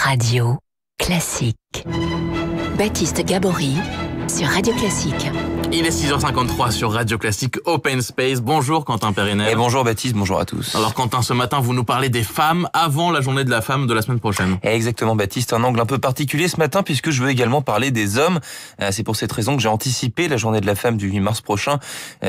Radio Classique. Baptiste Gabory sur Radio Classique. Il est 6h53 sur Radio Classique Open Space. Bonjour Quentin Pérenel. Et bonjour Baptiste, bonjour à tous. Alors Quentin, ce matin, vous nous parlez des femmes avant la journée de la femme de la semaine prochaine. Exactement Baptiste, un angle un peu particulier ce matin puisque je veux également parler des hommes. C'est pour cette raison que j'ai anticipé la journée de la femme du 8 mars prochain.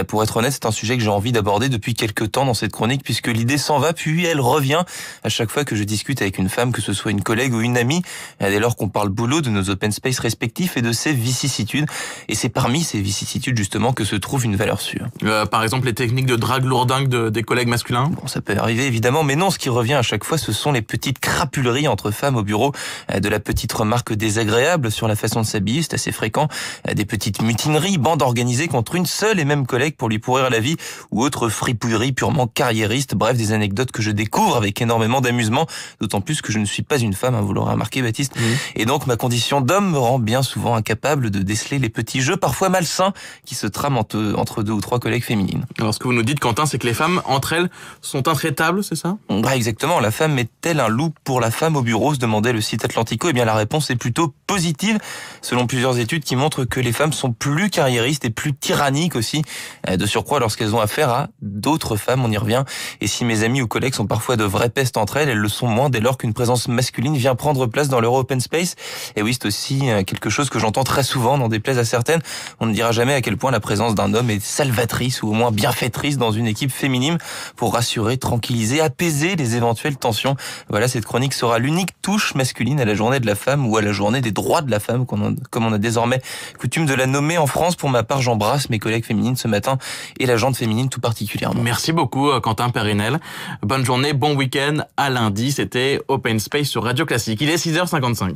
Pour être honnête, c'est un sujet que j'ai envie d'aborder depuis quelques temps dans cette chronique puisque l'idée s'en va puis elle revient à chaque fois que je discute avec une femme, que ce soit une collègue ou une amie, dès lors qu'on parle boulot, de nos open space respectifs et de ses vicissitudes. Et c'est parmi ces vicissitudes justement que se trouve une valeur sûre. Par exemple, les techniques de drague lourdingue des collègues masculins. Bon, ça peut arriver évidemment, mais non, ce qui revient à chaque fois, ce sont les petites crapuleries entre femmes au bureau, de la petite remarque désagréable sur la façon de s'habiller, c'est assez fréquent, des petites mutineries, bandes organisées contre une seule et même collègue pour lui pourrir la vie, ou autres fripouilleries purement carriéristes, bref, des anecdotes que je découvre avec énormément d'amusement, d'autant plus que je ne suis pas une femme, vous l'aurez remarqué Baptiste, et donc ma condition d'homme me rend bien souvent incapable de déceler les petits jeux parfois malsains qui se trament entre deux ou trois collègues féminines. Alors ce que vous nous dites Quentin, c'est que les femmes, entre elles, sont intraitables, c'est ça ? Exactement, la femme est-elle un loup pour la femme au bureau, se demandait le site Atlantico. Eh bien la réponse est plutôt positive, selon plusieurs études qui montrent que les femmes sont plus carriéristes et plus tyranniques aussi, de surcroît lorsqu'elles ont affaire à d'autres femmes, on y revient. Et si mes amis ou collègues sont parfois de vraies pestes entre elles, elles le sont moins dès lors qu'une présence masculine vient prendre place dans leur open space. Et oui, c'est aussi quelque chose que j'entends très souvent, n'en déplaise à certaines. On ne dira jamais à quel point la présence d'un homme est salvatrice ou au moins bienfaitrice dans une équipe féminine pour rassurer, tranquilliser, apaiser les éventuelles tensions. Voilà, cette chronique sera l'unique touche masculine à la journée de la femme ou à la journée des droits de la femme, comme on a désormais coutume de la nommer en France. Pour ma part, j'embrasse mes collègues féminines ce matin et la gente féminine tout particulièrement. Merci beaucoup Quentin Pérenel. Bonne journée, bon week-end, à lundi. C'était Open Space sur Radio Classique. Il est 6h55.